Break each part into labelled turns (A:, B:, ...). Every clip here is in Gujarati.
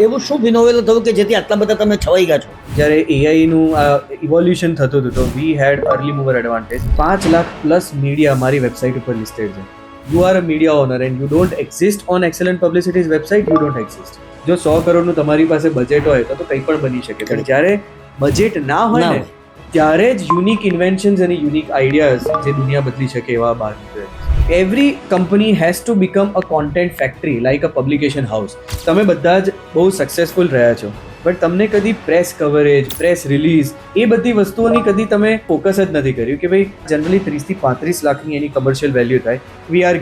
A: એવું શું વિનોવેલું થયું કે જેથી આટલા બધા તમે છવાઈ ગયા છો?
B: જ્યારે એઆઈનું ઇવોલ્યુશન થતું હતું તો we had early mover advantage. 5 lakh plus media મારી વેબસાઇટ ઉપર લિસ્ટેડ છે. You are a media owner and you don't exist on Excellent Publicities website, you don't exist. જો 100 કરોડનું તમારી પાસે બજેટ હોય તો કંઈ પણ બની શકે, પણ જ્યારે બજેટ ના હોય ને ત્યારે જ યુનિક ઇન્વેન્શન્સ અને યુનિક આઈડિયાઝ જે દુનિયા બદલી શકે એવા બહાર નીકળે. Every company has to become a content factory like a publication house. તમે બધા જ બહુ સક્સેસફુલ રહ્યા છો, બટ તમને કદી પ્રેસ કવરેજ, પ્રેસ રિલીઝ એ બધી વસ્તુઓની કદી તમે ફોકસ જ નથી કર્યું કે ભાઈ જનરલી 30 થી 35 લાખની એની કમર્શિયલ વેલ્યુ થાય. We are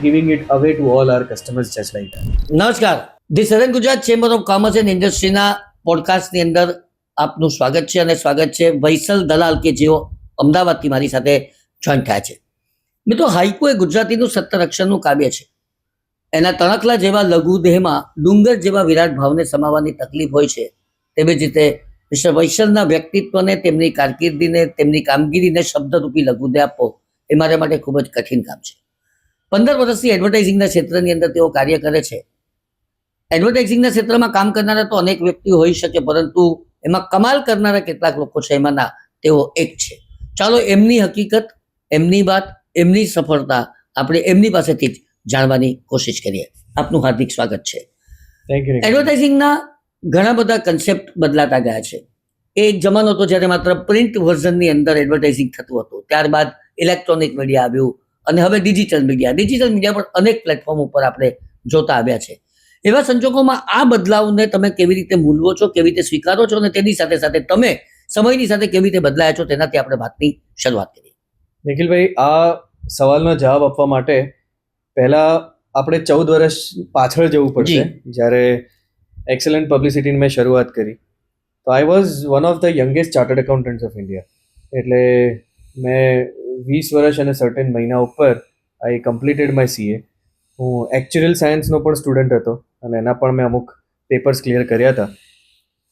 B: giving it away to all our customers just like that.
A: નમસ્કાર, the Southern Gujarat Chamber of Commerce and ઇન્ડસ્ટ્રીના પોડકાસ્ટની અંદર આપનું સ્વાગત છે અને સ્વાગત છે વૈસલ દલાલ કે જેઓ અમદાવાદથી મારી સાથે જોઈન થયા છે. મિત્રો, હાઇકુ એ ગુજરાતીનું સત્યરક્ષણનું કાવ્ય છે. એના તણખલા જેવા લઘુદેહમાં ડુંગર જેવા વિરાટ ભાવને સમાવવાની તકલીફ હોય છે. તેવી જ રીતે મિસ્ટર વૈસલના વ્યક્તિત્વને, તેમની કારકિર્દીને, તેમની કામગીરીને શબ્દરૂપી લઘુદેહ આપવો એ મારા માટે ખૂબ જ કઠિન કામ છે. 15 વર્ષથી એડવર્ટાઇઝિંગના ક્ષેત્રની અંદર તેઓ કાર્ય કરે છે. એડવર્ટાઇઝિંગના ક્ષેત્રમાં કામ કરનારા તો અનેક વ્યક્તિઓ હોઈ શકે, પરંતુ એમાં કમાલ કરનારા કેટલાક લોકો છે, એમાંના તેઓ એક છે. ચાલો એમની હકીકત, એમની વાત, એમની સફળતા આપણે એમની પાસેથી જ જાણવાની કોશિશ કરીએ. આપનું હાર્દિક સ્વાગત છે.
B: Thank you.
A: એડવર્ટાઇઝિંગના ઘણા બધા કન્સેપ્ટ બદલાતા ગયા છે. એ એક જમાનો હતો જ્યારે માત્ર પ્રિન્ટ વર્ઝનની અંદર એડવર્ટાઇઝિંગ થતું હતું. ત્યારબાદ ઇલેક્ટ્રોનિક મીડિયા આવ્યું અને હવે ડિજિટલ મીડિયા પર અનેક પ્લેટફોર્મ ઉપર આપણે જોતા આવ્યા છે. એવા સંજોગોમાં આ બદલાવને તમે કેવી રીતે મૂલવો છો, કેવી રીતે સ્વીકારો છો અને તેની સાથે સાથે તમે સમયની સાથે કેવી રીતે બદલાયા છો, તેનાથી આપણે વાતની શરૂઆત કરીએ.
B: નિખિલભાઈ, આ સવાલનો જવાબ આપવા માટે પહેલા આપણે 14 વર્ષ પાછળ જવું પડશે. જ્યારે એક્સેલન્ટ પબ્લિસિટીની મેં શરૂઆત કરી તો I was one of the youngest chartered accountants of India. એટલે મેં 20 વર્ષ અને સર્ટેન મહિના ઉપર આઈ કમ્પ્લીટેડ માય સીએ. હું એક્ચ્યુઅલ સાયન્સનો પણ સ્ટુડન્ટ હતો અને એના પણ મેં અમુક પેપર્સ ક્લિયર કર્યા હતા.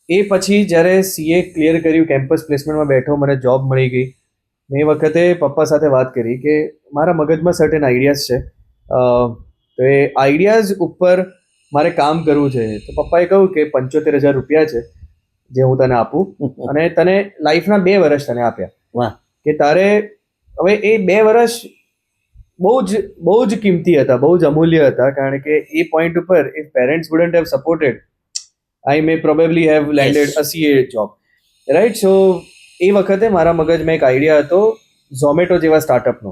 B: એ પછી જ્યારે સીએ ક્લિયર કર્યું, કેમ્પસ પ્લેસમેન્ટમાં બેઠો, મને જોબ મળી ગઈ. મેં એ વખતે પપ્પા સાથે વાત કરી કે મારા મગજમાં સર્ટેન આઈડિયાઝ છે, તો એ આઈડિયાઝ ઉપર મારે કામ કરવું છે. તો પપ્પાએ કહ્યું કે 75,000 રૂપિયા છે જે હું તને આપું અને તને લાઈફના 2 વર્ષ તને આપ્યા.
A: વાહ!
B: કે તારે હવે એ 2 વર્ષ બહુ જ કિંમતી હતા, બહુ જ અમૂલ્ય હતા, કારણ કે એ પોઈન્ટ ઉપર if parents wouldn't have supported I may probably have landed a CA job, right? So એ વખતે મારા મગજમાં એક આઈડિયા હતો ઝોમેટો જેવા સ્ટાર્ટઅપનો.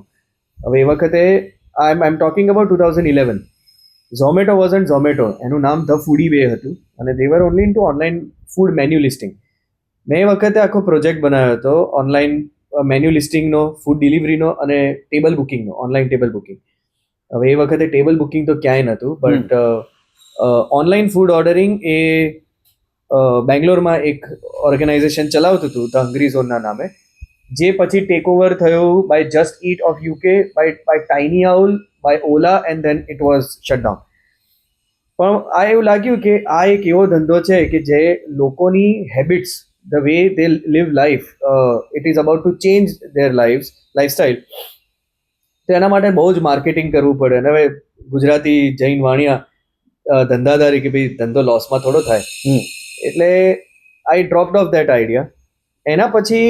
B: હવે એ વખતે I am talking about 2011. Zomato wasn't Zomato, એનું નામ ધ ફૂડી વે હતું અને they were only into online food menu listing. મેં એ વખતે આખો પ્રોજેક્ટ બનાવ્યો હતો ઓનલાઈન મેન્યુ લિસ્ટિંગનો, ફૂડ ડિલિવરીનો અને ટેબલ બુકિંગનો, ઓનલાઈન ટેબલ બુકિંગ. હવે એ વખતે ટેબલ બુકિંગ તો ક્યાંય નહોતું, બટ ઓનલાઈન ફૂડ ઓર્ડરિંગ એ બેંગ્લોરમાં એક ઓર્ગેનાઇઝેશન ચલાવતું હતું ધ હંગ્રી ઝોનના નામે, જે પછી ટેક ઓવર થયું by Just Eat of UK, by Tiny Owl, by Ola, and then it was shut down. પણ આ એવું લાગ્યું કે આ એક એવો ધંધો છે કે જે લોકોની habits, the way they live life, it is about to change their lifestyle. તો એના માટે બહુ જ માર્કેટિંગ કરવું પડે. અને હવે ગુજરાતી જૈન વાણિયા ધંધાદારી કે ભાઈ ધંધો લોસમાં થોડો થાય, એટલે આઈ ડ્રોપ્ડ ઓફ ધેટ આઈડિયા. એના પછી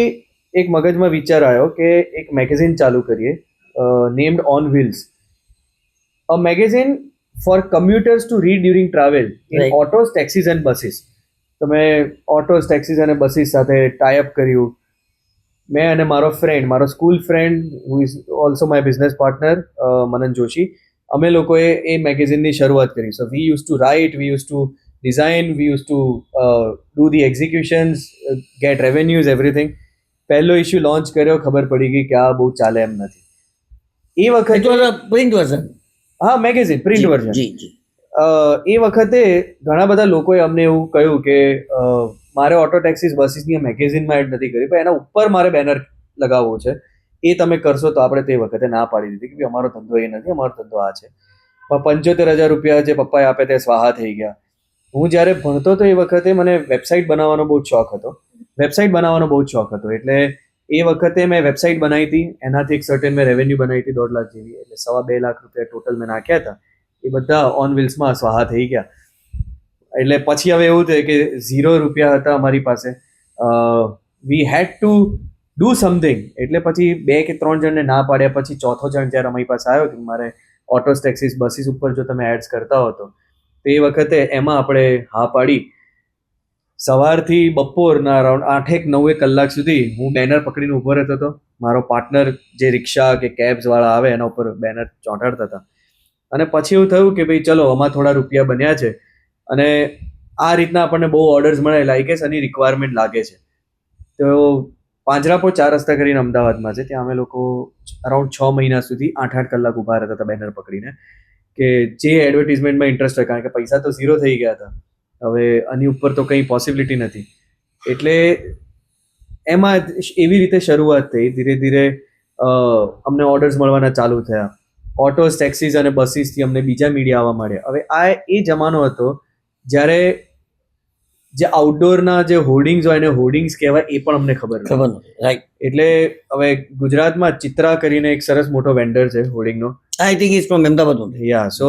B: એક મગજમાં વિચાર આવ્યો કે એક મેગેઝિન ચાલુ કરીએ, named On Wheels, a magazine for commuters to read during travel in autos, taxis and buses. તો મેં ઓટોસ, ટેક્સીસ અને બસીસ સાથે ટાઈઅપ કર્યું. મેં અને મારો ફ્રેન્ડ, મારો school friend who is also my business partner, Manan Joshi, અમે લોકોએ એ મેગેઝિનની શરૂઆત કરી. So we use to write, we use to design, we use to do the executions, get revenues, everything. પહેલો ઇસ્યુ લોન્ચ કર્યો, ખબર પડી ગઈ કે આ બહુ ચાલે એમ નથી. એ વખતે
A: પ્રિન્ટ વર્ઝન,
B: હા, મેગેઝિન પ્રિન્ટ વર્ઝન. એ વખતે ઘણા બધા લોકોએ અમને એવું કહ્યું કે મારે ઓટો ટેક્સીસ બસીસની મેગેઝિનમાં એડ નથી કરી, પણ એના ઉપર મારે બેનર લગાવવો છે. એ તમે કરશો તો આપણે તે વખતે ના પાડી દીધી કે અમારો ધંધો એ નથી, અમારો ધંધો આ છે. પણ 75,000 રૂપિયા જે પપ્પાએ આપે તે સ્વાહા થઈ ગયા. હું જ્યારે ભણતો તો એ વખતે મને વેબસાઇટ બનાવવાનો બહુ જ શોખ હતો. એટલે એ વખતે મેં વેબસાઇટ બનાવી હતી, એનાથી એક સર્ટેન મેં રેવન્યુ બનાવી હતી 1.5 લાખ જેવી, એટલે 2.5 લાખ રૂપિયા ટોટલ મેં નાખ્યા હતા. એ બધા ઓન વ્હીલ્સમાં સ્વાહા થઈ ગયા. એટલે પછી હવે એવું થયું કે ₹0 હતા અમારી પાસે. વી હેડ ટુ ડુ સમથિંગ. એટલે પછી 2 કે 3 જણને ના પાડ્યા, પછી ચોથો જણ જ્યારે અમારી પાસે આવ્યો કે મારે ઓટોસ ટેક્સીસ બસીસ ઉપર જો તમે એડ્સ કરતા હો તો એ વખતે એમાં આપણે હા પાડી. સવારથી બપોરના અરાઉન્ડ 8-9 કલાક સુધી હું બેનર પકડીને ઊભો રહેતો હતો. મારો પાર્ટનર જે રિક્ષા કે કેબ્સ વાળા આવે એના ઉપર બેનર ચોંટાડતા હતા. અને પછી એવું થયું કે ભાઈ ચલો આમાં થોડા રૂપિયા બન્યા છે અને આ રીતના આપણને બહુ ઓર્ડર્સ મળે, લાઈક એસ આની રિક્વાયરમેન્ટ લાગે છે. તો પાંજરાપોળ 4 રસ્તા કરીને અમદાવાદમાં છે, ત્યાં અમે લોકો અરાઉન્ડ 6 મહિના સુધી 8-8 કલાક ઊભા રહેતા હતા બેનર પકડીને, કે જે એડવર્ટિઝમેન્ટમાં ઇન્ટરેસ્ટ હોય, કારણ કે પૈસા તો ઝીરો થઈ ગયા હતા. હવે આની ઉપર તો કંઈ પોસિબિલિટી નથી. એટલે એમાં એવી રીતે શરૂઆત થઈ. ધીરે ધીરે અમને ઓર્ડર્સ મળવાના ચાલુ થયા. ઓટોસ, ટેક્સીસ અને બસીસથી અમને બીજા મીડિયા આવવા માંડ્યા. હવે આ એ જમાનો હતો જ્યારે જે આઉટડોરના જે હોર્ડિંગ્સ હોય એને હોર્ડિંગ્સ કહેવાય એ પણ અમને ખબર
A: નથી. રાઈટ.
B: એટલે હવે ગુજરાતમાં ચિત્રા કરીને એક સરસ મોટો વેન્ડર છે હોર્ડિંગનો.
A: I think is from Ahmedabad.
B: Yeah so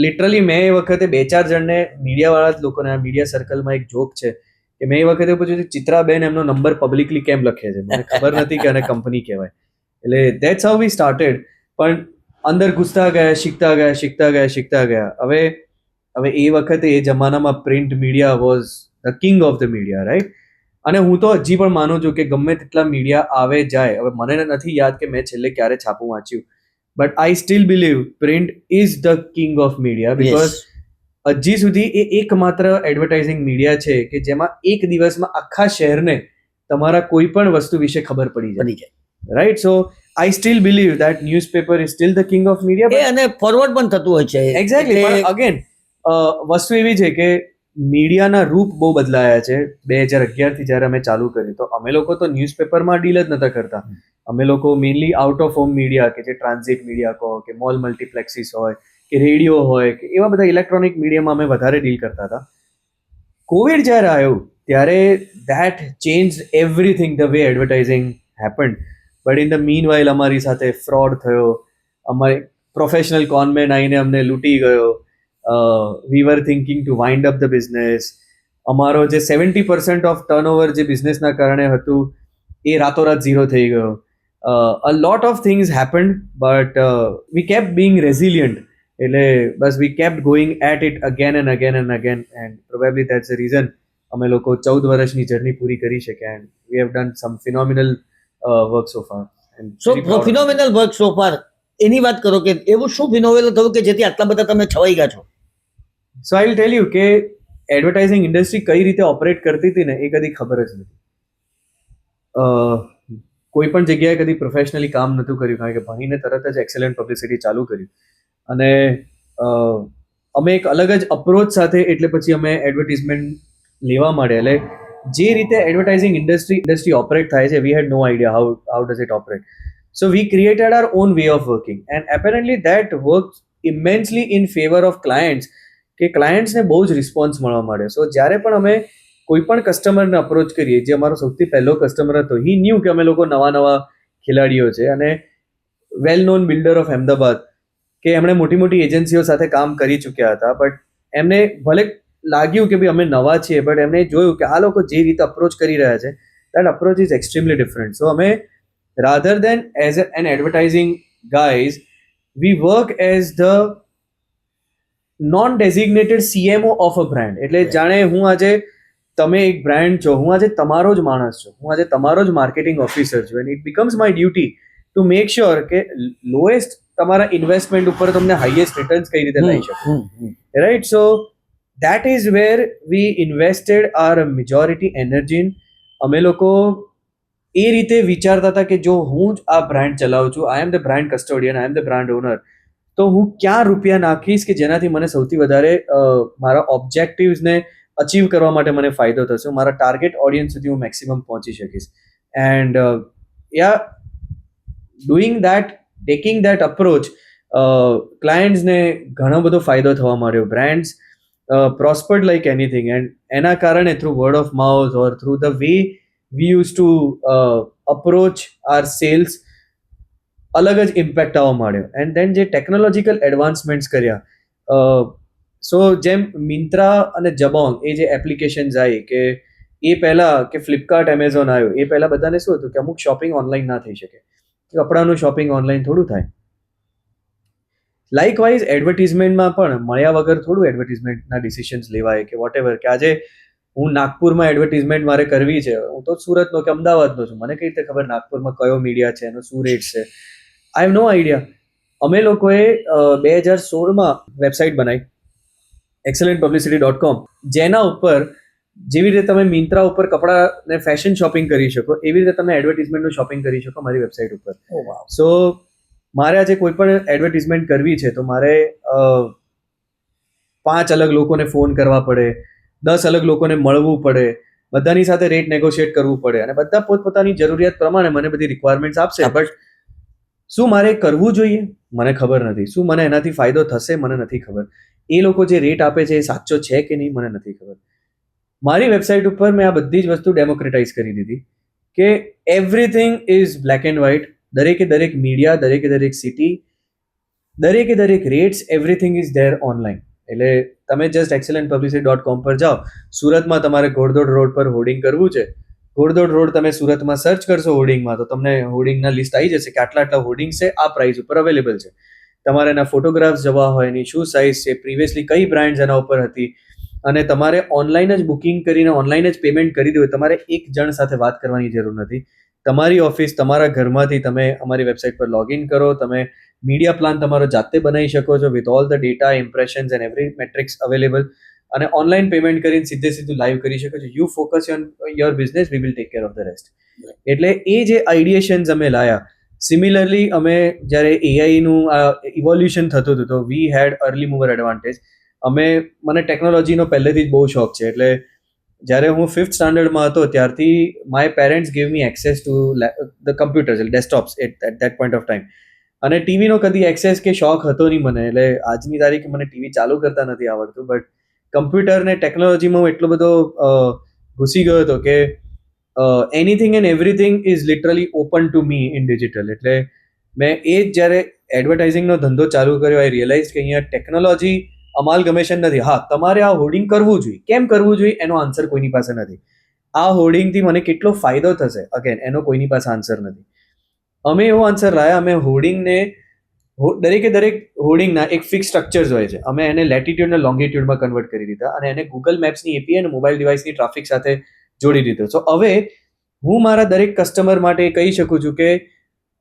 B: literally મેં એ વખતે 2-4 જણને મીડિયાવાળા જ લોકોને, આ મીડિયા સર્કલમાં એક જોક છે કે મેં એ વખતે પૂછ્યું કે ચિત્રાબેન એમનો નંબર પબ્લિકલી કેમ લખે છે, મને ખબર નથી કે આને કંપની કહેવાય. એટલે ધેટ્સ હાઉ વી સ્ટાર્ટેડ. પણ અંદર ઘૂસતા ગયા, શીખતા ગયા. હવે એ વખતે એ જમાનામાં print media was the king of the media, right. અને હું તો હજી પણ માનું છું કે ગમે તેટલા મીડિયા આવે જાય, હવે મને નથી યાદ કે મેં છેલ્લે ક્યારે છાપું વાંચ્યું, but I still believe print is the king of media, because હજી સુધી એ એકમાત્ર એડવર્ટાઇઝિંગ મીડિયા છે કે જેમાં એક દિવસમાં આખા શહેરને તમારા કોઈ પણ વસ્તુ વિશે ખબર પડી જાય, right. So I still believe that newspaper is still the king of media.
A: અને ફોરવર્ડ પણ થતું હોય છે.
B: એક્ઝેક્ટલી. પણ અગેન વસ્તુ એવી છે કે મીડિયાના રૂપ બહુ બદલાયા છે. 2011થી જ્યારે અમે ચાલુ કર્યું તો અમે લોકો તો ન્યૂઝપેપરમાં ડીલ જ નતા કરતા. અમે લોકો mainly out of home media, કે જે ટ્રાન્ઝિટ મીડિયા કહો, કે મોલ મલ્ટીપ્લેક્સીસ હોય, કે રેડિયો હોય, કે એવા બધા ઇલેક્ટ્રોનિક મીડિયામાં અમે વધારે ડીલ કરતા હતા. કોવિડ જ્યારે આવ્યું ત્યારે that change everything, the way advertising happened. But in the mean while અમારી સાથે ફ્રોડ થયો, અમારી પ્રોફેશનલ કોનમેન આવીને અમને લૂંટી ગયો. We were thinking to wind up the business. અમારો જે 70% ઓફ ટર્નઓવર જે બિઝનેસના કારણે હતું એ રાતોરાત ઝીરો થઈ ગયો. A lot of things happened, but we kept being resilient. એટલે બસ we kept going at it again and again and again, and probably that's the reason અમે લોકો 14 વર્ષની જર્ની પૂરી કરી શક્યા, and we have done some phenomenal work so far.
A: So phenomenal work so far. એની વાત કરો કે એવું શું ફિનોમેનલ થયું કે જેથી આટલા બધા તમે છવાઈ ગયા છો?
B: So I will tell you કે એડવર્ટાઇઝિંગ ઇન્ડસ્ટ્રી કઈ રીતે ઓપરેટ કરતી હતી ને એ કદી ખબર જ નથી. કોઈ પણ જગ્યાએ કદી પ્રોફેશનલી કામ નહોતું કર્યું, કારણ કે ભણીને તરત જ એક્સેલન્ટ પબ્લિસિટી ચાલુ કર્યું. અને અમે એક અલગ જ અપ્રોચ સાથે એટલે પછી અમે એડવર્ટિઝમેન્ટ લેવા માંડ્યા. એટલે જે રીતે એડવર્ટાઇઝિંગ ઇન્ડસ્ટ્રી ઓપરેટ થાય છે, we had no idea how does it operate. So we created our own way of working, and apparently that works immensely in favour of clients, કે ક્લાયન્ટ્સને બહુ જ રિસ્પોન્સ મળવા માંડ્યો. સો જ્યારે પણ અમે કોઈ પણ કસ્ટમરને અપ્રોચ કરીએ, જે અમારો સૌથી પહેલો કસ્ટમર હતો, હી ન્યૂ કે અમે લોકો નવા ખેલાડીઓ છે અને well known builder of Ahmedabad, કે એમણે મોટી એજન્સીઓ સાથે કામ કરી ચૂક્યા હતા, બટ એમને ભલે લાગ્યું કે ભાઈ અમે નવા છીએ, બટ એમને જોયું કે આ લોકો જે રીતે અપ્રોચ કરી રહ્યા છે, that approach is extremely different. So અમે rather than as an advertising guys, we work as the non-designated CMO of a brand. એટલે જાણે હું આજે તમે એક બ્રાન્ડ છો, હું આજે તમારો જ માણસ છું, હું આજે તમારો જ માર્કેટિંગ ઓફિસર છું, and it becomes my duty to make sure કે લોએસ્ટ તમારા ઇન્વેસ્ટમેન્ટ ઉપર તમને હાઈએસ્ટ રિટર્ન્સ કઈ રીતે લઈ શકો, right. So that is where we invested our majority energy in. અમે લોકો એ રીતે વિચારતા હતા કે જો હું જ આ બ્રાન્ડ ચલાવું છું, I am the brand custodian, I am the brand owner, તો હું ક્યાં રૂપિયા નાખીશ કે જેનાથી મને સૌથી વધારે મારા ઓબ્જેક્ટિવ્સને અચીવ કરવા માટે મને ફાયદો થશે, મારા ટાર્ગેટ ઓડિયન્સ સુધી હું મેક્સિમમ પહોંચી શકીશ. And doing that, taking that approach, ક્લાયન્ટ્સને ઘણો બધો ફાયદો થવા માંડ્યો. Brands prospered like anything, and એના કારણે through word of mouth or through the way we use to approach our sales અલગ જ ઇમ્પેક્ટ આવવા માંડ્યો. એન્ડ દેન જે ટેકનોલોજીકલ એડવાન્સમેન્ટ્સ કર્યા, સો જેમ મિંત્રા અને જબોંગ એ જે એપ્લિકેશન્સ આવી કે એ પહેલાં કે ફ્લિપકાર્ટ એમેઝોન આવ્યો એ પહેલાં બધાને શું હતું કે અમુક શોપિંગ ઓનલાઈન ના થઈ શકે, કપડાનું શોપિંગ ઓનલાઈન થોડું થાય. લાઇકવાઇઝ એડવર્ટિઝમેન્ટમાં પણ મળ્યા વગર થોડું એડવર્ટિઝમેન્ટના ડિસિશન્સ લેવાય કે વોટ એવર, કે આજે હું નાગપુરમાં એડવર્ટિઝમેન્ટ મારે કરવી છે, હું તો સુરતનો કે અમદાવાદનો છું, મને કઈ રીતે ખબર નાગપુરમાં કયો મીડિયા છે, એનો શું રેટ છે? I have no idea. અમે લોકોએ 2016માં વેબસાઇટ બનાવી excellentpublicity.com, જેના ઉપર જેવી રીતે તમે મિંત્રા ઉપર કપડાને ફેશન શોપિંગ કરી શકો એવી રીતે તમે એડવર્ટિઝમેન્ટનું શોપિંગ કરી શકો મારી વેબસાઇટ ઉપર. સો મારે આજે કોઈ પણ એડવર્ટિઝમેન્ટ કરવી છે તો મારે 5 અલગ લોકોને ફોન કરવા પડે, 10 અલગ લોકોને મળવું પડે, બધાની સાથે રેટ નેગોશિએટ કરવું પડે, અને બધા પોતપોતાની જરૂરિયાત પ્રમાણે મને બધી રિક્વાયરમેન્ટ્સ આપશે. બટ શું મારે કરવું જોઈએ મને ખબર નથી, શું મને એનાથી ફાયદો થશે મને નથી ખબર, એ લોકો જે રેટ આપે છે એ સાચો છે કે નહીં મને નથી ખબર. મારી વેબસાઇટ ઉપર મેં આ બધી જ વસ્તુ ડેમોક્રેટાઇઝ કરી દીધી કે everything is black and white. દરેકે દરેક મીડિયા, દરેકે દરેક સિટી, દરેકે દરેક rates, everything is there online. એટલે તમે જસ્ટ excellentpublicity.com પર જાઓ, સુરતમાં તમારે ઘોડદોડ રોડ પર હોર્ડિંગ કરવું છે, ઘોડદોડ રોડ તમે સુરતમાં સર્ચ કરશો હોર્ડિંગમાં તો તમને હોર્ડિંગના લિસ્ટ આવી જશે કે આટલા આટલા હોર્ડિંગ છે, આ પ્રાઇસ ઉપર અવેલેબલ છે. તમારે એના ફોટોગ્રાફ્સ જવા હોય, એની શું સાઇઝ છે, પ્રિવિયસલી કઈ બ્રાન્ડ્સ એના ઉપર હતી, અને તમારે ઓનલાઈન જ બુકિંગ કરીને ઓનલાઈન જ પેમેન્ટ કરી દો. તમારે એક જણ સાથે વાત કરવાની જરૂર નથી. તમારી ઓફિસ, તમારા ઘરમાંથી તમે અમારી વેબસાઇટ પર લોગિન કરો, તમે મીડિયા પ્લાન તમારો જાતે બનાવી શકો છો with all the data, impressions and every metrics available, અને ઓનલાઈન પેમેન્ટ કરીને સીધું લાઈવ કરી શકો છો. You focus on your business, we will take care of the rest. એટલે એ જે આઈડિએશન્સ અમે લાયા, સિમિલરલી અમે જ્યારે એઆઈનું ઇવોલ્યુશન થતું હતું તો we had early mover advantage. મને ટેકનોલોજીનો પહેલેથી જ બહુ શોખ છે. એટલે જ્યારે હું 5th સ્ટાન્ડર્ડમાં હતો ત્યારથી my parents gave me access to the computers, desktops at that point of time. અને ટીવીનો કદી એક્સેસ કે શોખ હતો નહીં મને, એટલે આજની તારીખે મને ટીવી ચાલુ કરતા નથી આવડતું. બટ કમ્પ્યુટર ને ટેકનોલોજીમાં હું એટલો બધો ઘૂસી ગયો હતો કે anything and everything is literally open to me in digital. એટલે મેં એ જ જ્યારે એડવર્ટાઇઝિંગનો ધંધો ચાલુ કર્યો, આઈ રિયલાઇઝ કે અહીંયા ટેકનોલોજી અમાલગમેશન નથી. હા, તમારે આ હોર્ડિંગ કરવું જોઈએ, કેમ કરવું જોઈએ એનો આન્સર કોઈની પાસે નથી. આ હોર્ડિંગથી મને કેટલો ફાયદો થશે, અગેન એનો કોઈની પાસે આન્સર નથી. અમે એવો આન્સર લાયા, અમે હોર્ડિંગને દરેકે દરેક હોર્ડિંગના એક ફિક્સ સ્ટ્રક્ચર્સ હોય છે, અમે એને લેટિટ્યુડ અને લોંગિટ્યુડમાં કન્વર્ટ કરી દીધા અને એને ગૂગલ મેપ્સની એપીઆઈ અને મોબાઈલ ડિવાઇસની ટ્રાફિક સાથે જોડી દીધો. સો હવે હું મારા દરેક કસ્ટમર માટે કહી શકું છું કે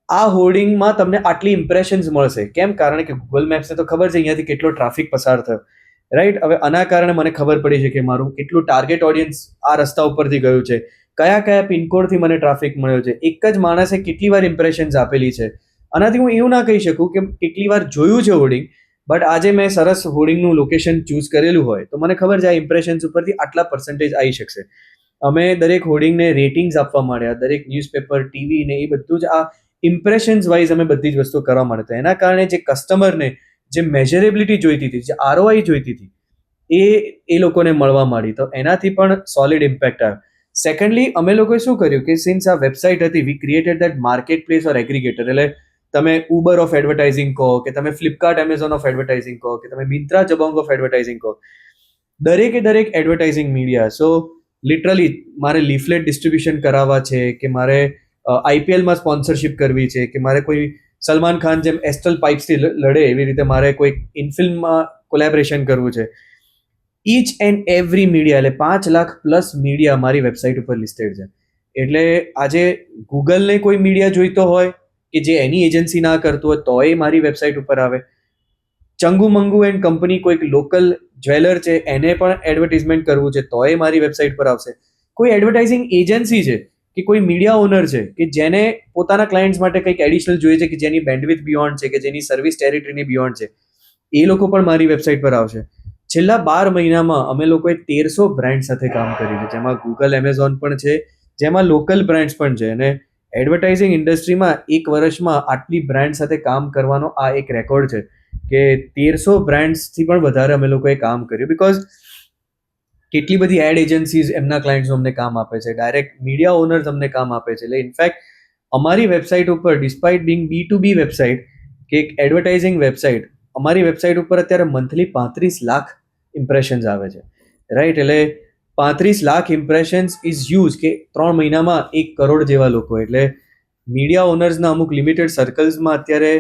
B: આ હોર્ડિંગમાં તમને આટલી ઇમ્પ્રેશન્સ મળશે. કેમ? કારણ કે ગૂગલ મેપ્સને તો ખબર છે અહીંયાથી કેટલો ટ્રાફિક પસાર થયો, રાઈટ? હવે આના કારણે મને ખબર પડી છે કે મારું કેટલું ટાર્ગેટ ઓડિયન્સ આ રસ્તા ઉપરથી ગયું છે, કયા કયા પિનકોડથી મને ટ્રાફિક મળ્યો છે, એક જ માણસે કેટલી વાર ઇમ્પ્રેશન્સ આપેલી છે. આનાથી હું એવું ના કહી શકું કે કેટલી વાર જોયું છે હોર્ડિંગ, બટ આજે મેં સરસ હોર્ડિંગનું લોકેશન ચૂઝ કરેલું હોય તો મને ખબર છે આ ઇમ્પ્રેશન્સ ઉપરથી આટલા પર્સન્ટેજ આવી શકશે. અમે દરેક હોર્ડિંગને રેટિંગ્સ આપવા માંડ્યા, દરેક ન્યૂઝપેપર, ટીવી ને એ બધું જ આ ઇમ્પ્રેશન્સ વાઇઝ અમે બધી જ વસ્તુ કરવા માંડ્યા હતા. એના કારણે જે કસ્ટમરને જે મેજરેબિલિટી જોઈતી હતી, જે ROI જોઈતી હતી, એ લોકોને મળવા માંડી. તો એનાથી પણ સોલિડ ઇમ્પેક્ટ આવ્યો. સેકન્ડલી અમે લોકોએ શું કર્યું કે સિન્સ આ વેબસાઇટ હતી, we created that marketplace or aggregator. એટલે તમે ઉબર ઓફ એડવર્ટાઇઝિંગ કહો, કે તમે ફ્લિપકાર્ટ એમેઝોન ઓફ એડવર્ટાઇઝિંગ કહો, કે તમે મિંત્રા જબોંગ ઓફ એડવર્ટાઇઝિંગ કહો, દરેકે દરેક એડવર્ટાઇઝિંગ મીડિયા. સો લિટરલી મારે લીફલેટ ડિસ્ટ્રીબ્યુશન કરાવવા છે, કે મારે IPLમાં સ્પોન્સરશિપ કરવી છે, કે મારે કોઈ સલમાન ખાન જેમ એસ્ટ્રલ પાઇપ્સથી લડે એવી રીતે મારે કોઈ ઇનફિલ્મમાં કોલેબરેશન કરવું છે. ઈચ એન્ડ એવરી મીડિયા, એટલે 5 લાખ પ્લસ મીડિયા મારી વેબસાઇટ ઉપર લિસ્ટેડ છે. એટલે આજે ગૂગલને કોઈ મીડિયા જોઈતો હોય કે જે એની એજન્સી ના કરતું હોય તોય મારી વેબસાઇટ ઉપર આવે. ચંગુ મંગુ એન્ડ કંપની કોઈક લોકલ જ્વેલર છે એને પણ એડવર્ટાઇઝમેન્ટ કરવું છે તોય મારી વેબસાઇટ પર આવશે. કોઈ એડવર્ટાઇઝિંગ એજન્સી છે કે કોઈ મીડિયા ઓનર છે કે જેને પોતાના ક્લાયન્ટ્સ માટે કંઈક એડિશનલ જોઈએ છે, કે જેની બેન્ડવિથ બિયોન્ડ છે, કે જેની સર્વિસ ટેરિટરીની બિયોન્ડ છે, એ લોકો પણ મારી વેબસાઇટ પર આવશે. છેલ્લા 12 મહિનામાં અમે લોકોએ 1300 બ્રાન્ડ સાથે કામ કર્યું છે, જેમાં ગૂગલ, એમેઝોન પણ છે, જેમાં લોકલ બ્રાન્ડ્સ પણ છે. અને એડવર્ટાઇઝિંગ ઇન્ડસ્ટ્રીમાં એક વર્ષમાં આટલી બ્રાન્ડ સાથે કામ કરવાનો આ એક રેકોર્ડ છે કે 1300 બ્રાન્ડ્સથી પણ વધારે અમે લોકોએ કામ કર્યું. બિકોઝ કેટલી બધી એડ એજન્સીઝ એમના ક્લાયન્ટ્સ અમને કામ આપે છે, ડાયરેક્ટ મીડિયા ઓનર્સ અમને કામ આપે છે. એટલે ઇનફેક્ટ અમારી વેબસાઇટ ઉપર, ડિસ્પાઇટ બિંગ B2B વેબસાઇટ કે એક એડવર્ટાઇઝિંગ વેબસાઇટ, અમારી વેબસાઇટ ઉપર અત્યારે મંથલી 35 લાખ ઇમ્પ્રેશન્સ આવે છે, રાઈટ? એટલે 35 લાખ ઇમ્પ્રેશન્સ ઇઝ હ્યુજ, કે 3 મહિનામાં 1 કરોડ જેવા લોકો. એટલે મીડિયા ઓનર્સના અમુક લિમિટેડ સર્કલ્સમાં અત્યારે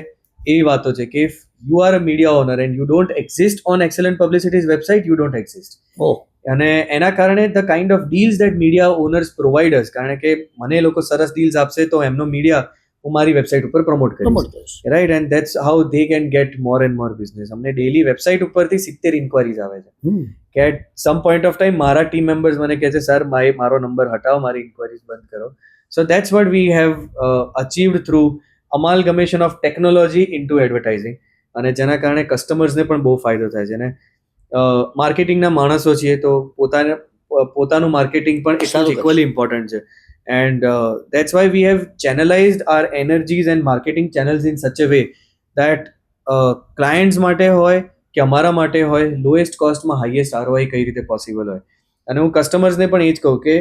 B: એવી વાતો છે કે if you are a media owner and you don't exist on Excellent Publicities website, you don't exist.
A: Oh,
B: અને એના કારણે the kind of deals that media owners providers, કારણ કે મને એ લોકો સરસ ડીલ્સ આપશે તો એમનો મીડિયા હું મારી વેબસાઇટ ઉપર પ્રમોટ કરીશ,
A: પ્રમોટ કરીશ.
B: Right? And that's how they can get more and more business. અમને ડેલી વેબસાઇટ ઉપરથી 70 ઇન્ક્વાયરીઝ આવે છે કે at some point of time મારા ટીમ મેમ્બર્સ મને કહે છે, સર મારો નંબર હટાવો, મારી ઇન્ક્વાયરીઝ બંધ કરો. So that's what we have achieved through amalgamation of technology into advertising. અને જેના કારણે કસ્ટમર્સને પણ બહુ ફાયદો થાય છે. અને માર્કેટિંગના માણસો છીએ તો પોતાનું માર્કેટિંગ પણ એટલું જ ઇક્વલી ઇમ્પોર્ટન્ટ છે. And that's why we have channelised our energies and marketing channels in such a way that clients માટે હોય કે અમારા માટે હોય, લોએસ્ટ કોસ્ટમાં હાઈએસ્ટ ROI કઈ રીતે પોસિબલ હોય. અને હું કસ્ટમર્સને પણ એ જ કહું કે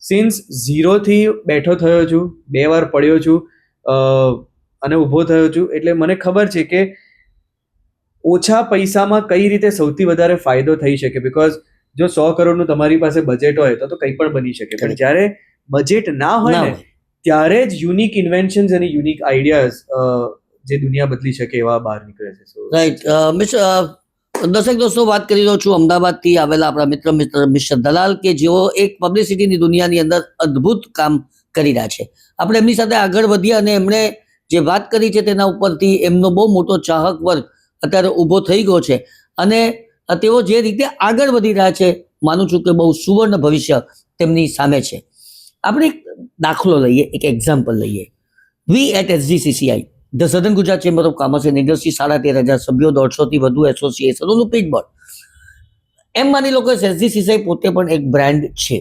B: સિન્સ 0થી બેઠો થયો છું, 2 વાર પડ્યો છું અને ઊભો થયો છું, એટલે મને ખબર છે કે ઓછા પૈસામાં કઈ રીતે સૌથી વધારે ફાયદો થઈ શકે. બિકોઝ જો 100 કરોડનું તમારી પાસે બજેટ હોય તો કંઈ પણ બની શકે, પણ જ્યારે બજેટ ના હોય ને ત્યારે જ યુનિક ઇન્વેન્શન્સ અને યુનિક આઈડિયાઝ જે દુનિયા બદલી શકે એવા બહાર નીકળે છે.
A: રાઈટ. દર્શક દોસ્તો, વાત કરી રહ્યો છું અમદાવાદથી આવેલા આપણા મિસ્ટર દલાલ, કે જેઓ એક પબ્લિસિટીની દુનિયાની અંદર અદ્ભુત કામ કરી રહ્યા છે. આપણે એમની સાથે આગળ વધ્યા અને એમણે જે વાત કરી છે તેના ઉપરથી એમનો બહુ મોટો ચાહક વર્ગ અત્યારે ઊભો થઈ ગયો છે. અને તેઓ જે રીતે આગળ વધી રહ્યા છે, માનું છું કે બહુ સુવર્ણ ભવિષ્ય તેમની સામે છે. આપણે એક દાખલો લઈએ, એક એક્ઝામ્પલ લઈએ. We at SGCCI, the Southern Gujarat Chamber of Commerce and Industry, 13,500 સભ્યો, 150થી વધુ એસોસિએશનોનું પીટ બોર્ડ. એમ માની લો કે SGCCI પોતે પણ એક બ્રાન્ડ છે.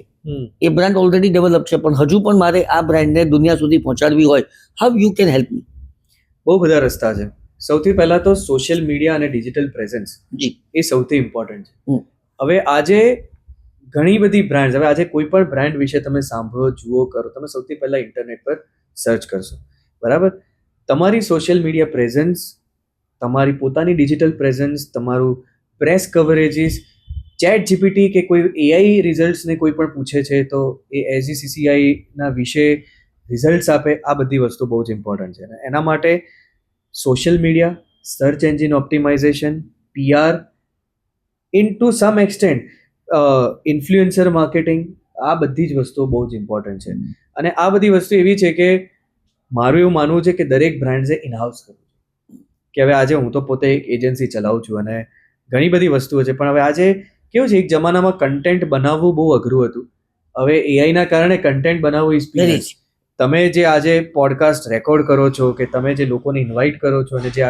A: એ બ્રાન્ડ ઓલરેડી ડેવલપ છે, પણ હજુ પણ મારે આ બ્રાન્ડને દુનિયા સુધી પહોંચાડવી હોય, how you can help me?
B: બહુ બધા રસ્તા છે. સૌથી પહેલા તો સોશિયલ મીડિયા અને ડિજિટલ પ્રેઝન્સ એ સૌથી ઇમ્પોર્ટન્ટ છે. હવે આજે ઘણી બધી બ્રાન્ડ, હવે આજે કોઈ પણ બ્રાન્ડ વિશે તમે સાંભળો, જુઓ, કરો, તમે સૌથી પહેલા ઇન્ટરનેટ પર સર્ચ કરશો, બરાબર? તમારી સોશિયલ મીડિયા પ્રેઝન્સ, તમારી પોતાની ડિજિટલ પ્રેઝન્સ, તમારું પ્રેસ કવરેજીસ, ચેટ જીપીટી કે કોઈ AI રિઝલ્ટ્સને કોઈ પણ પૂછે છે તો એ SGCCI વિશે રિઝલ્ટ્સ આપે. આ બધી વસ્તુ બહુ જ ઇમ્પોર્ટન્ટ છે. એના માટે social media, search engine optimization, PR, in to some extent influencer marketing, આ બધી જ વસ્તુઓ બહુ જ ઇમ્પોર્ટન્ટ છે. અને આ બધી વસ્તુ એવી છે કે મારું એવું માનવું છે કે દરેક બ્રાન્ડ્સે ઇનહાઉસ કરવું કે હવે આજે હું તો પોતે એક એજન્સી ચલાવું છું અને ઘણી બધી વસ્તુઓ છે, પણ હવે આજે કેવું છે, એક જમાનામાં કન્ટેન્ટ બનાવવું બહુ અઘરું હતું. હવે AI કારણે કન્ટેન્ટ બનાવવું ઇઝ પીસ. તમે જે આજે પોડકાસ્ટ રેકોર્ડ કરો છો, કે તમે જે લોકોને ઇન્વાઇટ કરો છો, અને જે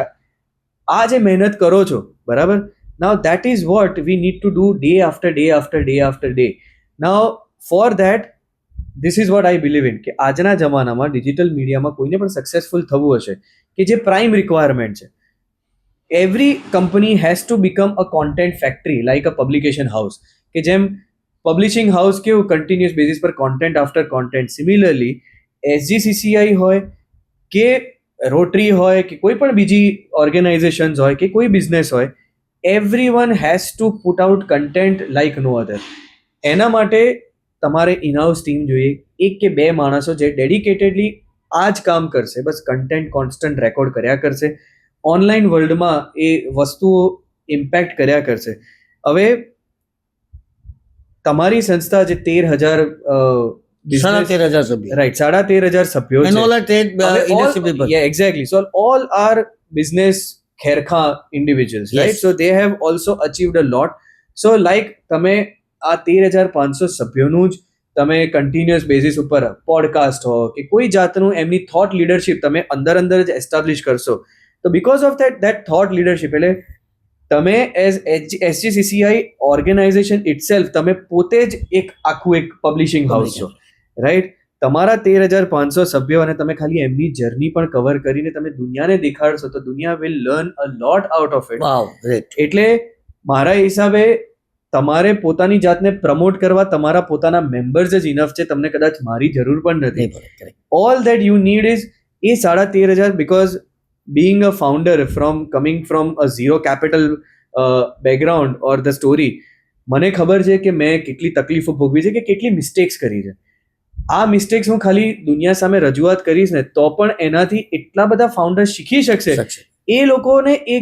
B: આ જે મહેનત કરો છો, બરાબર? Now that is what we need to do day after day after day after day. Now for that this is what I believe in, કે આજના જમાનામાં ડિજિટલ મીડિયામાં કોઈને પણ સક્સેસફુલ થવું હશે, કે જે પ્રાઇમ રિક્વાયરમેન્ટ છે, every company has to become a content factory, like a publication house. કે જેમ પબ્લિશિંગ હાઉસ કેવું કન્ટિન્યુઅસ બેઝિસ પર content after content, similarly SGCCI હોય કે રોટરી હોય કે કોઈ પણ બીજી ઓર્ગેનાઇઝેશન્સ હોય કે કોઈ બિઝનેસ હોય, everyone has to put out content like no other. એના માટે તમારે ઇનહાઉસ ટીમ જોઈએ, 1 કે 2 માણસો જે ડેડિકેટેડલી આ જ કામ કરશે, બસ કન્ટેન્ટ કોન્સ્ટન્ટ રેકોર્ડ કર્યા કરશે, ઓનલાઈન વર્લ્ડમાં એ વસ્તુઓ ઇમ્પેક્ટ કર્યા કરશે. હવે તમારી સંસ્થા જે 13,000
A: સભ્યો,
B: રાઈટ, 13,500 સભ્યો છે, exactly. So all are business ખેરખા individuals, right? So they have also achieved a lot. So like તમે આ 13,500 સભ્યોનું જ તમે કન્ટિન્યુઅસ બેઝિસ ઉપર પોડકાસ્ટ હો કે કોઈ જાતનું એમની થોટ લીડરશિપ તમે અંદર જ એસ્ટાબ્લિશ કરશો, તો because of that thought leadership, એટલે તમે એઝ SGCCI ઓર્ગેનાઇઝેશન ઇટસેલ્ફ, તમે પોતે જ એક આખું એક પબ્લિશિંગ હાઉસ છો, રાઈટ? તમારા 13,500 સભ્યો, અને તમે ખાલી એમની જર્ની પણ કવર કરીને તમે દુનિયાને દેખાડશો તો દુનિયા will learn a lot out of it. એટલે મારા હિસાબે તમારે પોતાની જાતને પ્રમોટ કરવા તમારા પોતાના મેમ્બર્સ જ ઇનફ છે, તમને કદાચ મારી જરૂર પણ નથી. All that you need is A 13,500, because being a founder, from coming from a zero capital background or the story, મને ખબર છે કે મેં કેટલી તકલીફો ભોગવી છે, કે કેટલી મિસ્ટેક્સ કરી છે. આ મિસ્ટેક્સ હું ખાલી દુનિયા સામે રજૂઆત કરીશ ને તો પણ એનાથી એટલા બધા ફાઉન્ડર્સ શીખી શકશે, એ લોકોને એ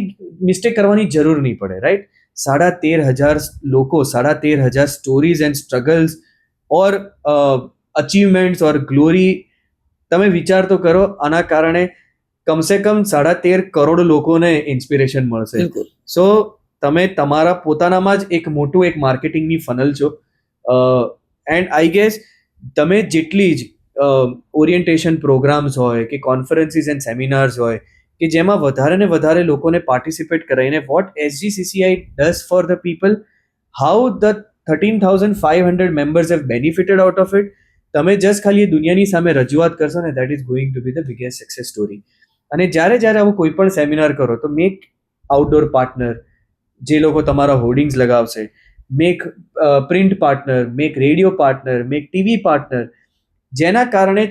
B: મિસ્ટેક કરવાની જરૂર નહીં પડે, રાઈટ? 13,500 લોકો, 13,500 stories and struggles or achievements or glory, તમે વિચાર તો કરો, આના કારણે કમસે કમ 13.5 કરોડ લોકોને ઇન્સ્પિરેશન મળશે. સો તમે તમારા પોતાનામાં જ એક મોટું એક માર્કેટિંગની ફનલ છો. એન્ડ આઈ ગેસ તમે જેટલી જ ઓરિએન્ટેશન પ્રોગ્રામ્સ હોય કે કોન્ફરન્સીસ એન્ડ સેમિનાર્સ હોય કે જેમાં વધારે ને વધારે લોકોને પાર્ટિસિપેટ કરાવીને what SGCCI does for the people, how the 13,500 members have benefited out of it, તમે જસ્ટ ખાલી એ દુનિયાની સામે રજૂઆત કરશો ને, that is going to be the biggest success story. અને જ્યારે આવું કોઈ પણ સેમિનાર કરો તો મેક આઉટડોર પાર્ટનર, જે લોકો તમારા હોર્ડિંગ્સ લગાવશે, make print partner, make radio partner, make TV partner, જેના કારણે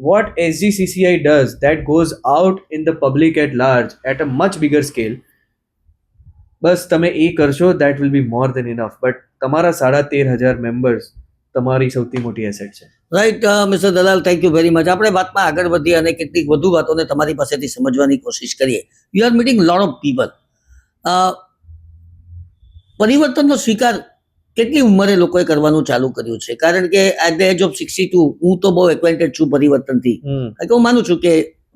B: what SGCCI does that goes out in the public at large at a much bigger scale. બસ તમે એ કરશો, that will be more than enough. But તમારા 13,500 મેમ્બર્સ તમારી સૌથી મોટી એસેટ છે.
A: Right mister Dalal, thank you very much. આપણે વાતમાં આગળ વધીએ અને કેટલીક વધુ વાતોને તમારી પાસેથી સમજવાની કોશિશ કરીએ. You are meeting lot of people. પરિવર્તનનો સ્વીકાર કેટલી ઉંમરે લોકોએ કરવાનું ચાલુ કર્યું છે? કારણ કે એટ ધ એજ ઓફ 62 હું તો બહુ એક્વેન્ટેડ છું પરિવર્તનથી. કારણ કે હું માનું છું કે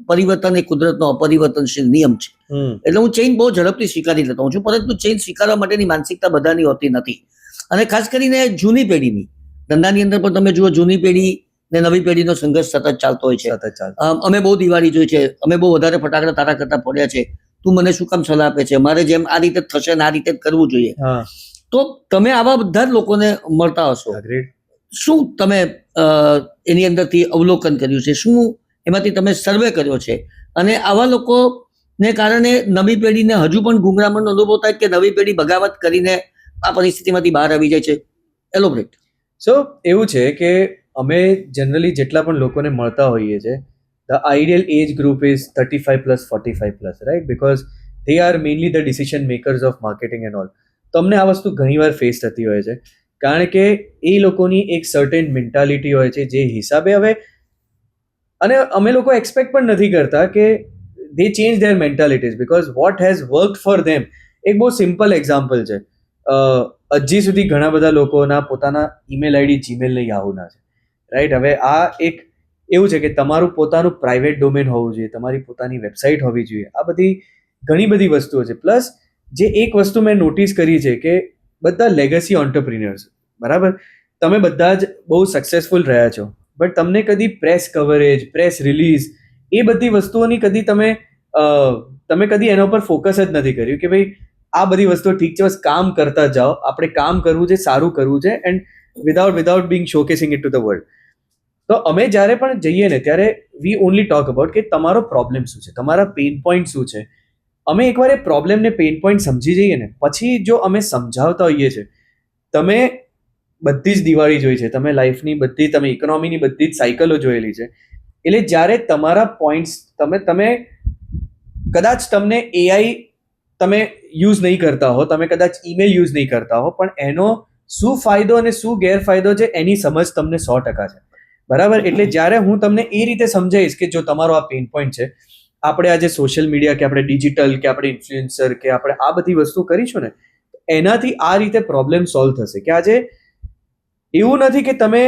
A: પરિવર્તન એ કુદરતનો અપરિવર્તનશીલ નિયમ છે. એટલે હું ચેન્જ બહુ ઝડપથી સ્વીકારી લેતો હોઉં છું, પરંતુ ચેન્જ સ્વીકારવા માટેની માનસિકતા બધાની હોતી નથી. અને ખાસ કરીને જૂની પેઢીની, ધંધાની અંદર પણ તમે જુઓ, જૂની પેઢી ને નવી પેઢીનો સંઘર્ષ સતત ચાલતો હોય છે. અમે બહુ દિવાળી જોઈ છે, અમે બહુ વધારે ફટાકડા તારા કરતા ફોડ્યા છે, તું મને શું કામ સલાહ આપે છે, મારે જેમ આ રીતે થશે ને આ રીતે જ કરવું જોઈએ. તો તમે આવા બધા જ લોકોને મળતા હશો, શું તમે એની અંદરથી અવલોકન કર્યું છે? શું એમાંથી તમે સર્વે કર્યો છે? અને આવા લોકોને કારણે નવી પેઢીને હજુ પણ ગુંગળામણનો અનુભવ થાય કે નવી પેઢી બગાવત કરીને આ પરિસ્થિતિમાંથી બહાર આવી જાય છે? એલોબ્રેટ.
B: સો એવું છે કે અમે જનરલી જેટલા પણ લોકોને મળતા હોઈએ છીએ, the ideal age group is 35+, 45+, right? Because they are mainly the decision makers of marketing and all. તો અમને આ વસ્તુ ઘણીવાર ફેસ થતી હોય છે, કારણ કે એ લોકોની એક સર્ટેન મેન્ટાલિટી હોય છે, જે હિસાબે હવે, અને અમે લોકો એક્સપેક્ટ પણ નથી કરતા કે they change their mentalities because what has worked for them. એક બહુ સિમ્પલ એક્ઝામ્પલ છે, હજી સુધી ઘણા બધા લોકોના પોતાના ઈમેલ આઈડી જીમેલ ને યાહૂના છે, રાઈટ? હવે આ એક એવું છે કે તમારું પોતાનું પ્રાઇવેટ ડોમેન હોવું જોઈએ, તમારી પોતાની વેબસાઇટ હોવી જોઈએ, આ બધી ઘણી બધી વસ્તુઓ છે. પ્લસ જે એક વસ્તુ મેં નોટિસ કરી છે કે બધા લેગસી ઓન્ટરપ્રિન્યોર્સ, બરાબર, તમે બધા જ બહુ સક્સેસફુલ રહ્યા છો, બટ તમને કદી પ્રેસ કવરેજ, પ્રેસ રિલીઝ, એ બધી વસ્તુઓની કદી તમે કદી એના ઉપર ફોકસ જ નથી કર્યું કે ભાઈ આ બધી વસ્તુઓ ઠીક છે, બસ કામ કરતા જાઓ, આપણે કામ કરવું છે, સારું કરવું છે, and without being showcasing it to the world. તો અમે જ્યારે પણ જઈએ ને ત્યારે વી ઓનલી ટોક અબાઉટ કે તમારો પ્રોબ્લેમ શું છે, તમારા પેઇન પોઈન્ટ શું છે. અમે એકવાર એ પ્રોબ્લેમને પેઇન પોઈન્ટ સમજી જઈએ ને પછી જો અમે સમજાવતા હોઈએ છીએ, તમે બધી જ દિવાળી જોઈ છે, તમે લાઈફની બધી, તમે ઇકોનોમીની બધી જ સાયકલો જોયેલી છે, એટલે જ્યારે તમારા પોઈન્ટ્સ તમે કદાચ તમને AI તમે યુઝ નહીં કરતા હો, તમે કદાચ ઈમેલ યુઝ નહીં કરતા હો, પણ એનો શું ફાયદો અને શું ગેરફાયદો છે એની સમજ તમને 100% છે, બરાબર? એટલે જ્યારે હું તમને એ રીતે સમજાવીશ કે જો તમારો આ પેઇન પોઈન્ટ છે, આપણે આજે સોશિયલ મીડિયા કે આપણે ડિજિટલ કે આપણે ઇન્ફ્લુએન્સર કે આપણે આ બધી વસ્તુ કરીશું ને, એનાથી આ રીતે પ્રોબ્લેમ સોલ્વ થશે. કે આજે એવું નથી કે તમે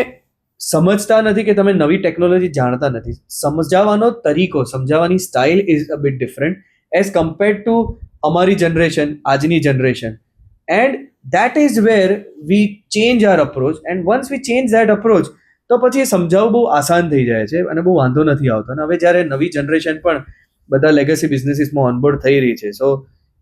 B: સમજતા નથી કે તમે નવી ટેકનોલોજી જાણતા નથી, સમજાવવાનો તરીકો, સમજાવવાની style is a bit different as compared to અમારી જનરેશન, આજની generation. And that is where we change our approach, and once we change that approach તો પછી એ સમજાવવું બહુ આસાન થઈ જાય છે અને બહુ વાંધો નથી આવતો. અને હવે જ્યારે નવી જનરેશન પણ બધા લેગસી બિઝનેસીસમાં ઓનબોર્ડ થઈ રહી છે, so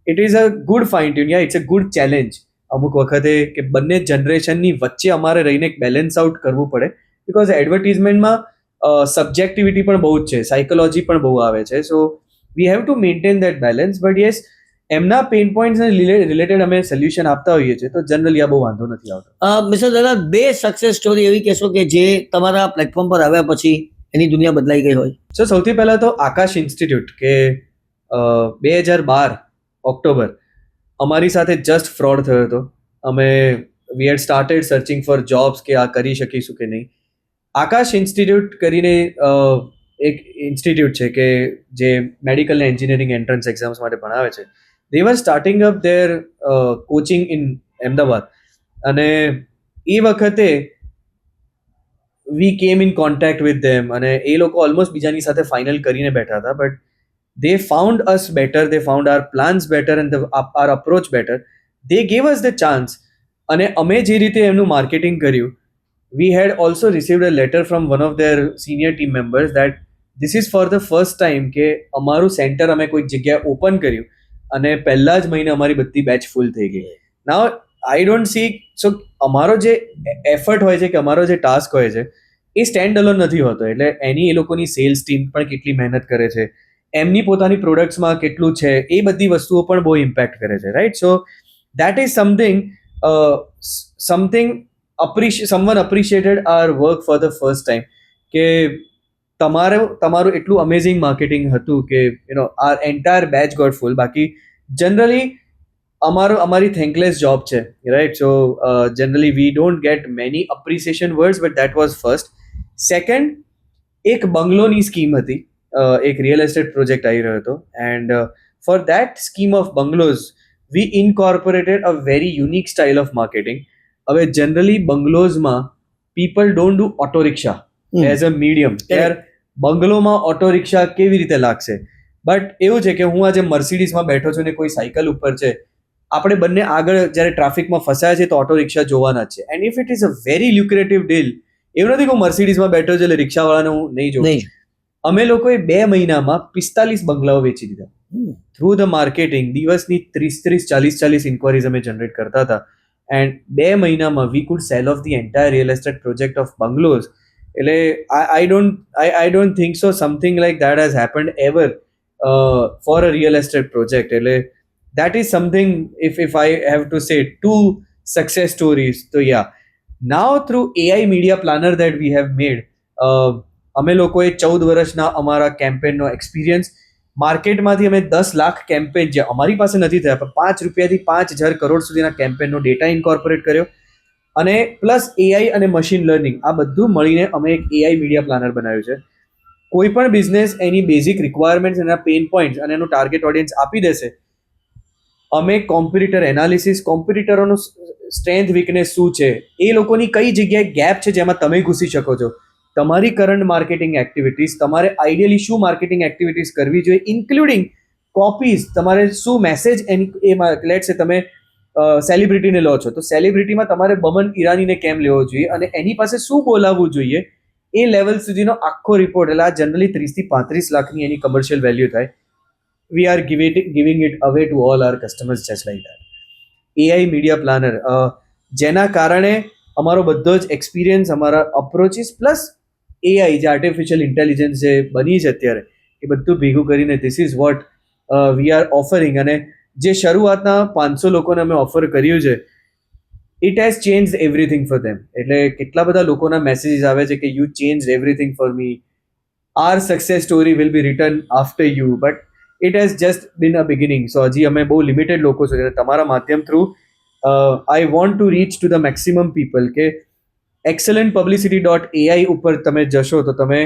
B: it is a good fine tune, yeah it's a good challenge અમુક વખતે કે બંને જનરેશનની વચ્ચે અમારે રહીને એક બેલેન્સ આઉટ કરવું પડે. બિકોઝ એડવર્ટિઝમેન્ટમાં સબ્જેક્ટિવિટી પણ બહુ જ છે, સાયકોલોજી પણ બહુ આવે છે, so we have to maintain that balance. But yes, એમના પેઇન પોઈન્ટ્સને રિલેટેડ અમે સોલ્યુશન આપતા હોઈએ છીએ, તો જનરલી આ બહુ વાંધો નથી આવતો.
A: મિસ્ટર દલાલ, 2 સક્સેસ સ્ટોરી એવી કહેશો કે જે તમારા પ્લેટફોર્મ પર આવ્યા પછી એની દુનિયા બદલાઈ ગઈ હોય?
B: સો સૌથી પહેલા તો આકાશ ઇન્સ્ટિટ્યૂટ, કે 2012 ઓક્ટોબર અમારી સાથે જસ્ટ ફ્રોડ થયો હતો. અમે we had started searching for jobs કે આ કરી શકીશું કે નહીં. આકાશ ઇન્સ્ટિટ્યૂટ કરીને એક ઇન્સ્ટિટ્યૂટ છે કે જે મેડિકલ ને એન્જિનિયરિંગ એન્ટ્રન્સ એક્ઝામ્સ માટે ભણાવે છે. They were starting up their coaching in Ahmedabad, અને એ વખતે વી કેમ ઇન કોન્ટેક્ટ વિથ ધેમ, અને એ લોકો ઓલમોસ્ટ બીજાની સાથે ફાઇનલ કરીને બેઠા હતા. But they found us better, they found our plans better and our approach better. They gave us the chance, અને અમે જે રીતે એમનું માર્કેટિંગ કર્યું, we had also received a letter from one of their senior team members that this is for the first time કે અમારું સેન્ટર અમે કોઈક જગ્યાએ ઓપન કર્યું અને પહેલા જ મહિને અમારી બધી બેચ ફૂલ થઈ ગઈ. નાઉ આઈ ડોન્ટ સી, સો અમારો જે એફર્ટ હોય છે કે અમારો જે ટાસ્ક હોય છે એ સ્ટેન્ડ અલોન નથી હોતો. એટલે એની એ લોકોની સેલ્સ ટીમ પણ કેટલી મહેનત કરે છે, એમની પોતાની પ્રોડક્ટ્સમાં કેટલું છે, એ બધી વસ્તુઓ પણ બહુ ઇમ્પેક્ટ કરે છે, right? So that is something someone appreciated our work for the first time, કે તમારું એટલું અમેઝિંગ માર્કેટિંગ હતું કે our entire batch got full. બાકી જનરલી અમારી થેન્કલેસ જોબ છે, right? So generally we don't get many appreciation words, but that was first. Second, એક બંગલોની સ્કીમ હતી, એક રિયલ એસ્ટેટ પ્રોજેક્ટ આવી રહ્યો હતો, and for that scheme of bungalows we incorporated a very unique style of marketing. હવે જનરલી બંગલોઝમાં people don't do auto rickshaw as a medium. ત્યારે બંગલોમાં ઓટો રિક્ષા કેવી રીતે લાગશે? બટ એવું છે કે હું આજે મર્સિડીઝમાં બેઠો છું ને કોઈ સાયકલ ઉપર છે, આપણે બંને આગળ જ્યારે ટ્રાફિકમાં ફસાયા છે તો ઓટો રિક્ષા જોવાના જ છે. And if it is a very lucrative deal, એવું નથી કે હું મર્સિડીઝમાં બેઠો છું એટલે રિક્ષાવાળાને હું નહીં જોઉં. અમે લોકોએ 2 મહિનામાં 45 બંગલાઓ વેચી દીધા થ્રુ ધ માર્કેટિંગ. દિવસની 30-40 ઇન્ક્વાયરીઝ અમે જનરેટ કરતા હતા, એન્ડ 2 મહિનામાં we could sell off the entire real estate project of bungalows. એટલે I don't think so something like that has happened ever for a real estate project. એટલે that is something, if I have to say 2 success stories, so yeah, now through AI media planner that we have made, અમે લોકોએ 14 વર્ષના અમારા કેમ્પેનનો એક્સપિરિયન્સ, માર્કેટમાંથી અમે 10 લાખ કેમ્પેન જે અમારી પાસે નથી થયા પણ 5 રૂપિયાથી 5,000 કરોડ સુધીના કેમ્પેનનો ડેટા ઇન્કોર્પોરેટ કર્યો, અને પ્લસ એઆઈ અને મશીન લર્નિંગ આ બધું મળીને અમે એક એઆઈ મીડિયા પ્લાનર બનાવ્યું છે. કોઈ પણ બિઝનેસ એની બેઝિક રિક્વાયરમેન્ટ્સ, એના પેઇન પોઈન્ટ્સ અને એનું ટાર્ગેટ ઓડિયન્સ આપી દેશે. અમે કોમ્પિટિટર એનાલિસિસ, કોમ્પિટિટરોનું સ્ટ્રેન્થ વીકનેસ શું છે, એ લોકોની કઈ જગ્યાએ ગેપ છે જેમાં તમે ઘૂસી શકો છો, તમારી કરંટ માર્કેટિંગ એક્ટિવિટીઝ, તમારે આઈડિયલી શું માર્કેટિંગ એક્ટિવિટીઝ કરવી જોઈએ, ઇન્ક્લુડિંગ કોપીઝ, તમારે શું મેસેજ એમાં, લેટ્સ સે તમે સેલિબ્રિટીને લો છો તો સેલિબ્રિટીમાં તમારે બમન ઈરાનીને કેમ લેવો જોઈએ અને એની પાસે શું બોલાવવું જોઈએ, એ લેવલ સુધીનો આખો રિપોર્ટ. એટલે આ જનરલી 30-35 લાખની એની કમર્શિયલ વેલ્યુ થાય. we are giving it away to all our customers just like that. AI media planner, જેના કારણે અમારો બધો જ એક્સપિરિયન્સ, અમારા અપ્રોચીસ પ્લસ AI જે આર્ટિફિશિયલ ઇન્ટેલિજન્સ જે બની છે અત્યારે, એ બધું ભેગું કરીને this is what we are offering. અને જે શરૂઆતના 500 લોકોને અમે ઓફર કર્યું છે, it has change everything for them. એટલે કેટલા બધા લોકોના મેસેજીસ આવે છે કે you change everything for me, our success story will be return after you, but it has just been a beginning. So હજી અમે બહુ લિમિટેડ લોકો છે, તમારા માધ્યમ through I want to reach to the maximum people કે excellentpublicity.ai ઉપર તમે જશો તો તમે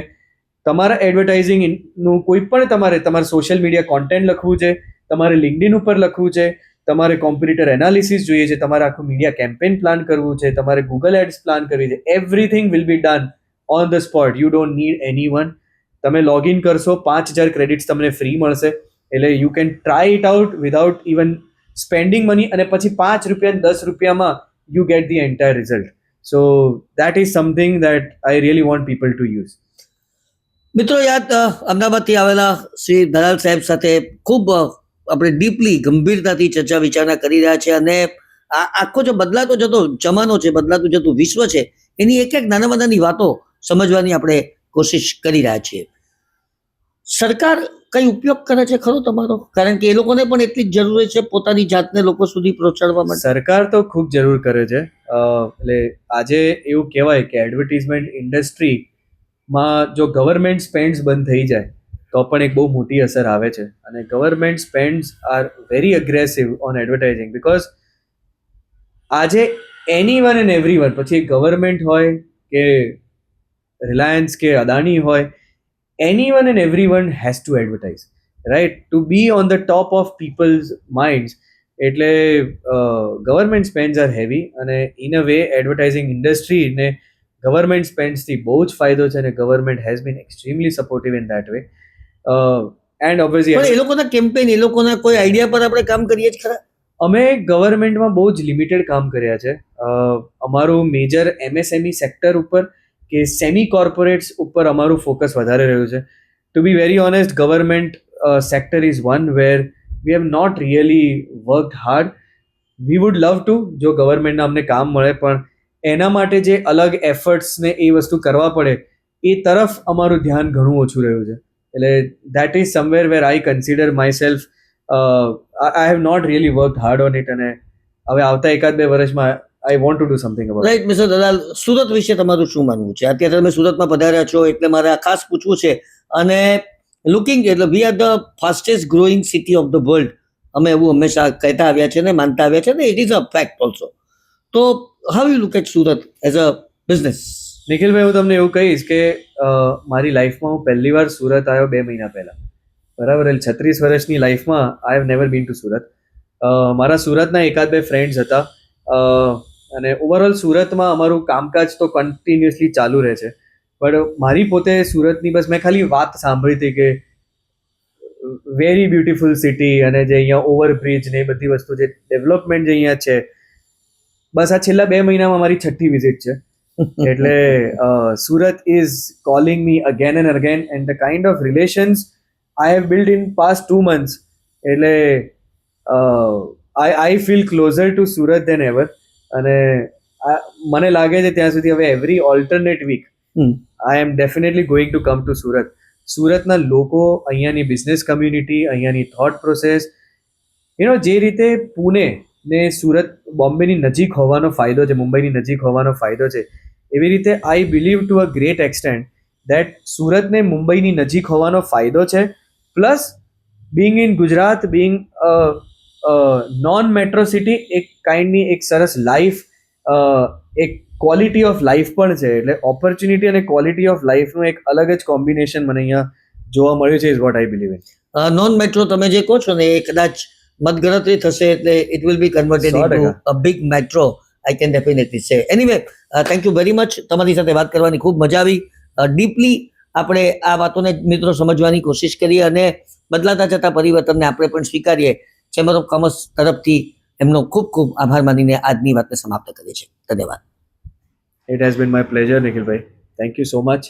B: તમારા એડવર્ટાઇઝિંગનું કોઈ પણ તમારે સોશિયલ મીડિયા કોન્ટેન્ટ લખવું છે, તમારે લિંક્ડઇન ઉપર લખવું છે, તમારે કોમ્પિટિટર એનાલિસિસ જોઈએ છે, તમારે આખું મીડિયા કેમ્પેન પ્લાન કરવું છે, તમારે ગૂગલ એડ્સ પ્લાન કરવી છે, everything will be done on the spot. You don't need anyone. તમે લોગિન કરશો, 5,000 ક્રેડિટ્સ તમને ફ્રી મળશે. એટલે you can try it out without even spending money, અને પછી 5 રૂપિયા 10 રૂપિયામાં you get the entire result. So that is something that I really want people to use.
A: મિત્રો, યાદ અમદાવાદથી આવેલા શ્રી દલાલ સાહેબ સાથે ખૂબ આપણે ડીપલી ગંભીરતાથી ચર્ચા વિચારણા કરી રહ્યા છે, અને આ આખો જે બદલાતો જતો જમાનો છે, બદલાતું જતું વિશ્વ છે, એની એક એક નાના નાની વાતો સમજવાની આપણે કોશિશ કરી રહ્યા છીએ. સરકાર કઈ ઉપયોગ કરે છે ખરો તમારો? કારણ કે એ લોકોને પણ એટલી જ જરૂર છે પોતાની જાતને લોકો સુધી પહોંચાડવા માટે.
B: સરકાર તો ખૂબ જરૂર કરે છે. એટલે આજે એવું કહેવાય કે એડવર્ટિઝમેન્ટ ઇન્ડસ્ટ્રીમાં જો ગવર્મેન્ટ સ્પેન્ડ્સ બંધ થઈ જાય તો પણ એક બહુ મોટી અસર આવે છે. અને government spends are very aggressive on advertising because આજે એનીવન એન્ડ એવરીવન, પછી ગવર્મેન્ટ હોય કે રિલાયન્સ કે અદાણી હોય, anyone and everyone has to advertise, right? To be on the top of people's minds. એટલે ગવર્મેન્ટ સ્પેન્ડ્સ આર હેવી અને ઇન અ વે એડવર્ટાઇઝિંગ ઇન્ડસ્ટ્રીને ગવર્મેન્ટ સ્પેન્ડ્સથી બહુ જ ફાયદો છે અને government has been extremely supportive in that way. And
A: પણ
B: ઓબ્વિયસલી
A: એ લોકોના કેમ્પેન, એ લોકોના કોઈ આઈડિયા પર આપણે કામ કરીએ જ ખરા?
B: અમે ગવર્મેન્ટમાં બહુ જ લિમિટેડ કામ કર્યા છે. અમારું મેજર એમએસએમઈ સેક્ટર ઉપર કે સેમી કોર્પોરેટ્સ ઉપર અમારું ફોકસ વધારે રહ્યું છે. To be very honest, government sector is one where we have not really worked hard. We would love to, જો ગવર્મેન્ટના અમને કામ મળે, પણ એના માટે જે અલગ એફર્ટ્સ ને એ વસ્તુ કરવા પડે એ તરફ અમારું ધ્યાન ઘણું ઓછું રહ્યું છે. એટલે that is somewhere where I consider myself I have not really worked hard on it. અને હવે આવતા 1-2 વર્ષમાં I want to do something about.
A: Right mister Dalal, Surat વિશે તમારું શું માનવું છે? અત્યારે તમે સુરતમાં પધાર્યા છો એટલે મારે આ ખાસ પૂછવું છે. અને લુકિંગ, એટલે we are the fastest growing city of the world, અમે એવું હંમેશા કહેતા આવ્યા છે ને માનતા આવ્યા છે ને, it is a fact also. તો how you look at Surat as a business?
B: નિખિલભાઈ, હું તમને એવું કહીશ કે મારી લાઈફમાં હું પહેલી વાર સુરત આવ્યો 2 મહિના પહેલા, બરાબર. એટલે 36 વર્ષની લાઈફમાં I have never bin two Surat. મારા સુરતના 1-2 ફ્રેન્ડ્સ હતા અને ઓવરઓલ સુરતમાં અમારું કામકાજ તો કન્ટિન્યુઅસલી ચાલુ રહે છે. પણ મારી પોતે સુરતની બસ મેં ખાલી વાત સાંભળી હતી કે વેરી બ્યુટિફુલ સિટી, અને જે અહીંયા ઓવરબ્રિજ ને એ બધી વસ્તુ, જે ડેવલપમેન્ટ જે અહીંયા છે, બસ આ છેલ્લા 2 મહિનામાં મારી 6ઠ્ઠી વિઝિટ છે. એટલે Surat is calling me again and again, and the kind of relations I have build in past 2 months, એટલે I feel closer to Surat than ever. અને મને લાગે છે ત્યાં સુધી હવે every alternate week I am definitely going to come to Surat. સુરતના લોકો, અહીંયાની બિઝનેસ કમ્યુનિટી, અહીંયાની થોટ પ્રોસેસ, જે રીતે પુણે ને સુરત બોમ્બેની નજીક હોવાનો ફાયદો છે, મુંબઈની નજીક હોવાનો ફાયદો છે, એવી રીતે I believe to a great extent that સુરતને મુંબઈની નજીક હોવાનો ફાયદો છે. Plus being in Gujarat, being non metro city, એક કાઇન્ડની એક સરસ લાઈફ, એક ક્વોલિટી ઓફ લાઈફ પણ છે. એટલે ઓપોર્ચ્યુનિટી અને ક્વોલિટી ઓફ લાઈફનું એક અલગ જ કોમ્બિનેશન મને અહીંયા જોવા મળ્યું છે, is what I believe in.
A: Non metro તમે જે કહો છો ને, એ કદાચ મતગણતરી થશે એટલે it will be converted into a big metro, I can definitely say. Anyway, thank you very much. તમારી સાથે વાત કરવાની ખૂબ મજા આવી. ડીપલી આપણે આ વાતોને મિત્રો સમજવાની કોશિશ કરીએ અને બદલાતા જતા પરિવર્તનને આપણે પણ સ્વીકારીએ. ચેમ્બર ઓફ કોમર્સ તરફથી એમનો ખૂબ ખૂબ આભાર માનીને આજની વાતને સમાપ્ત કરીએ છીએ. ધન્યવાદ.
B: It has been my pleasure, Nikhilbhai. Thank you so much.